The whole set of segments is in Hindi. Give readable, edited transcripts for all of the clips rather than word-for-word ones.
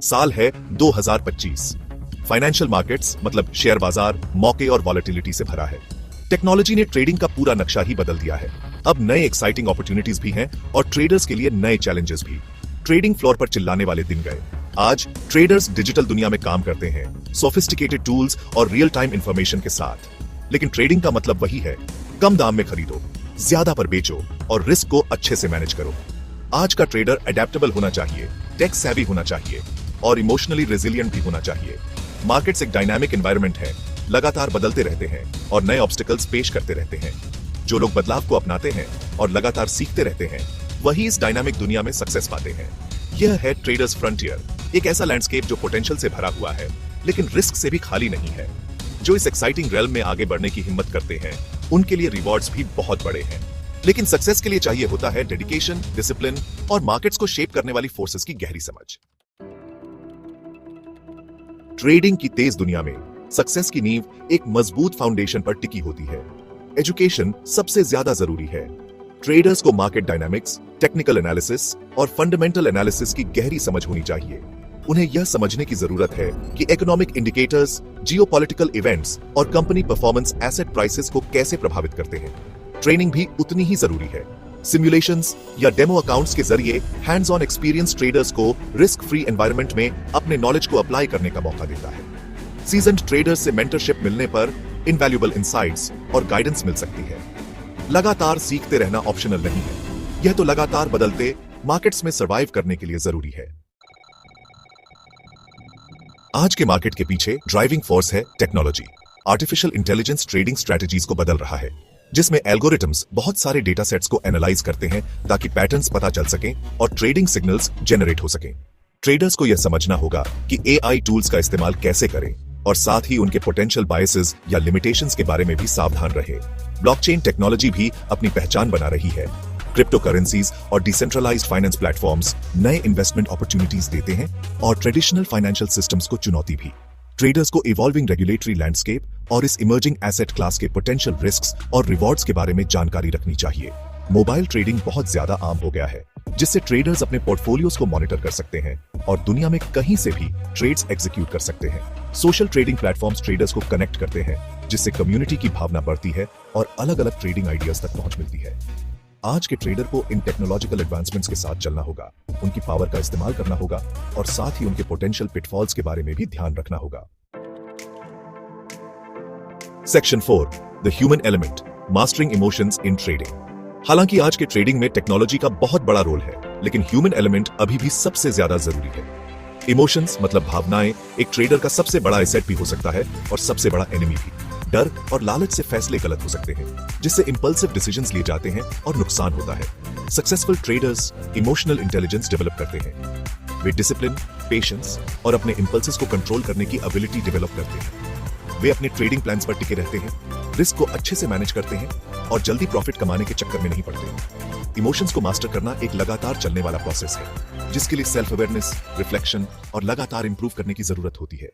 साल है 2025। फाइनेंशियल मार्केट्स मतलब शेयर बाजार मौके और वॉलेटिलिटी से भरा है। टेक्नोलॉजी ने ट्रेडिंग का पूरा नक्शा ही बदल दिया है। अब नए एक्साइटिंग अपॉर्चुनिटीज भी हैं और ट्रेडर्स के लिए नए चैलेंजेस भी। ट्रेडिंग फ्लोर पर चिल्लाने वाले दिन गए। आज ट्रेडर्स डिजिटल दुनिया में काम करते हैं, सोफिस्टिकेटेड टूल्स और रियल टाइम इंफॉर्मेशन के साथ। लेकिन ट्रेडिंग का मतलब वही है, कम दाम में खरीदो, ज्यादा पर बेचो और रिस्क को अच्छे से मैनेज करो। आज का ट्रेडर अडेप्टेबल होना चाहिए, टेक सेवी होना चाहिए और इमोशनली रेजिलिएंट भी होना चाहिए। मार्केट्स एक डायनामिक एनवायरनमेंट है, लगातार बदलते रहते हैं और नए ऑब्स्टिकल्स पेश करते रहते हैं। जो लोग बदलाव को अपनाते हैं और लगातार सीखते रहते हैं, वही इस डायनामिक दुनिया में सक्सेस पाते हैं। यह है ट्रेडर्स फ्रंटियर, एक ऐसा लैंडस्केप जो पोटेंशियल से भरा हुआ है लेकिन रिस्क से भी खाली नहीं है। जो इस एक्साइटिंग रेल्म में आगे बढ़ने की हिम्मत करते हैं, उनके लिए रिवॉर्ड्स भी बहुत बड़े हैं। लेकिन सक्सेस के लिए चाहिए होता है डेडिकेशन, डिसिप्लिन और मार्केट्स को शेप करने वाली फोर्सेस की गहरी समझ। ट्रेडिंग की तेज दुनिया में सक्सेस की नींव एक मजबूत फाउंडेशन पर टिकी होती है। एजुकेशन सबसे ज्यादा जरूरी है। ट्रेडर्स को मार्केट डायनामिक्स, टेक्निकल एनालिसिस और फंडामेंटल एनालिसिस की गहरी समझ होनी चाहिए। उन्हें यह समझने की जरूरत है कि इकोनॉमिक इंडिकेटर्स, जियोपॉलिटिकल इवेंट्स और कंपनी परफॉर्मेंस एसेट प्राइसेस को कैसे प्रभावित करते हैं। ट्रेनिंग भी उतनी ही जरूरी है। सिमुलेशंस या डेमो अकाउंट्स के जरिए हैंड्स ऑन एक्सपीरियंस ट्रेडर्स को रिस्क फ्री एनवायरनमेंट में अपने नॉलेज को अप्लाई करने का मौका देता है। सीजन्ड ट्रेडर्स से मेंटरशिप मिलने पर इनवैल्यूएबल इनसाइट्स और गाइडेंस मिल सकती है। लगातार सीखते रहना ऑप्शनल नहीं है, यह तो लगातार बदलते मार्केट्स में सर्वाइव करने के लिए जरूरी है। आज के मार्केट के पीछे ड्राइविंग फोर्स है technology. Artificial intelligence trading strategies को बदल रहा है, जिसमें एल्गोरिथम्स बहुत सारे डेटा सेट्स को एनालाइज करते हैं ताकि पैटर्न्स पता चल सकें और ट्रेडिंग सिग्नल्स जनरेट हो सकें। ट्रेडर्स को यह समझना होगा कि एआई टूल्स का इस्तेमाल कैसे करें और साथ ही उनके पोटेंशियल बायसेस या लिमिटेशंस के बारे में भी सावधान रहे। ब्लॉकचेन टेक्नोलॉजी भी अपनी पहचान बना रही है। क्रिप्टो करेंसीज और डिसेंट्रलाइज्ड फाइनेंस प्लेटफॉर्म्स नए इन्वेस्टमेंट अपॉर्चुनिटीज देते हैं और ट्रेडिशनल फाइनेंशियल सिस्टम्स को चुनौती भी। ट्रेडर्स को इवॉल्विंग रेगुलेटरी लैंडस्केप और इस इमर्जिंग एसेट क्लास के पोटेंशियल रिस्क्स और रिवॉर्ड्स के बारे में जानकारी रखनी चाहिए। मोबाइल ट्रेडिंग बहुत ज्यादा आम हो गया है, जिससे ट्रेडर्स अपने पोर्टफोलियोज को मॉनिटर कर सकते हैं और दुनिया में कहीं से भी ट्रेड्स एग्जीक्यूट कर सकते हैं। सोशल ट्रेडिंग प्लेटफॉर्म्स ट्रेडर्स को कनेक्ट करते हैं, जिससे कम्युनिटी की भावना बढ़ती है और अलग अलग ट्रेडिंग आइडियाज तक पहुंच मिलती है। आज के ट्रेडर को इन टेक्नोलॉजिकल एडवांसमेंट्स के साथ चलना होगा, उनकी पावर का इस्तेमाल करना होगा और साथ ही उनके पोटेंशियल पिटफॉल्स के बारे में भी ध्यान रखना होगा। Section 4, the human element, mastering emotions in trading. हालांकि आज के ट्रेडिंग में टेक्नोलॉजी का बहुत बड़ा रोल है, लेकिन ह्यूमन एलिमेंट अभी भी सबसे ज्यादा जरूरी है। इमोशंस मतलब भावनाएं एक ट्रेडर का सबसे बड़ा एसेट भी हो सकता है और सबसे बड़ा एनिमी भी। डर और लालच से फैसले गलत हो सकते हैं, जिससे इंपल्सिव डिसीजंस लिए जाते हैं और नुकसान होता है। Successful traders emotional intelligence develop करते हैं। वे डिसिप्लिन, पेशेंस और अपने इंपल्सेस को कंट्रोल करने की एबिलिटी डेवलप करते हैं। वे अपने ट्रेडिंग प्लान्स पर टिके रहते हैं, रिस्क को अच्छे से मैनेज करते हैं और जल्दी प्रॉफिट कमाने के चक्कर में नहीं पड़ते। इमोशंस को मास्टर करना एक लगातार चलने वाला प्रोसेस है, जिसके लिए सेल्फ अवेयरनेस, रिफ्लेक्शन और लगातार इंप्रूव करने की जरूरत होती है।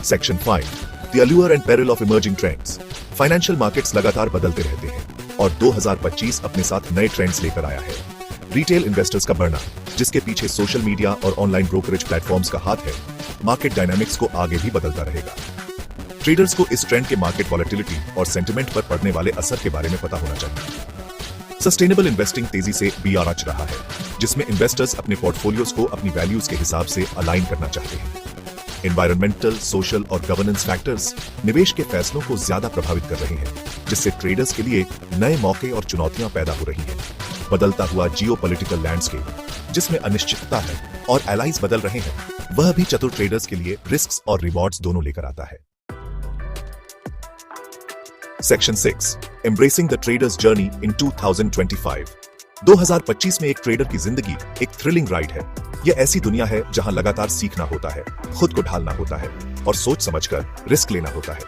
Section 5, the allure and peril of emerging trends. Financial markets लगातार बदलते रहते हैं और 2025 अपने साथ नए ट्रेंड्स लेकर आया है। रिटेल इन्वेस्टर्स का बढ़ना, जिसके पीछे सोशल मीडिया और ऑनलाइन ब्रोकरेज प्लेटफॉर्म्स का हाथ है, मार्केट डायनामिक्स को आगे भी बदलता रहेगा। ट्रेडर्स को इस ट्रेंड के मार्केट वॉलेटिलिटी और सेंटिमेंट पर पड़ने वाले असर के बारे में पता होना चाहिए। सस्टेनेबल इन्वेस्टिंग तेजी से बीआर आ रहा है, जिसमें इन्वेस्टर्स अपने पोर्टफोलियोज को अपनी वैल्यूज के हिसाब से अलाइन करना चाहते हैं। एनवायरमेंटल, सोशल और गवर्नेंस फैक्टर्स निवेश के फैसलों को ज्यादा प्रभावित कर रहे हैं, जिससे ट्रेडर्स के लिए नए मौके और चुनौतियां पैदा हो रही हैं। बदलता हुआ जियोपॉलिटिकल लैंडस्केप, जिसमें अनिश्चितता है और एलाइज बदल रहे हैं, वह भी चतुर ट्रेडर्स के लिए रिस्क्स और रिवॉर्ड्स दोनों लेकर आता है। Section 6, embracing the traders journey in 2025। 2025 में एक ट्रेडर की जिंदगी एक थ्रिलिंग राइड है। यह ऐसी दुनिया है जहां लगातार सीखना होता है, खुद को ढालना होता है और सोच समझकर रिस्क लेना होता है।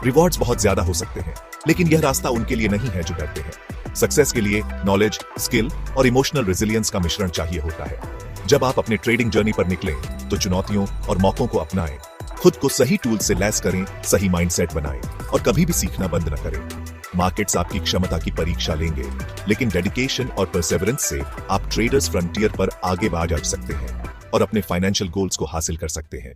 रिवॉर्ड्स बहुत ज्यादा हो सकते हैं, लेकिन यह रास्ता उनके लिए नहीं है जो डरते हैं। सक्सेस के लिए नॉलेज, स्किल और इमोशनल रेजिलियंस का मिश्रण चाहिए होता है। जब आप अपने ट्रेडिंग जर्नी पर निकलें, तो चुनौतियों और मौकों को अपनाएं, खुद को सही टूल से लैस करें, सही माइंडसेट बनाएं और कभी भी सीखना बंद न करें। मार्केट्स आपकी क्षमता की परीक्षा लेंगे, लेकिन डेडिकेशन और परसेवरेंस से आप ट्रेडर्स फ्रंटियर पर आगे बढ़ जा सकते हैं और अपने फाइनेंशियल गोल्स को हासिल कर सकते हैं।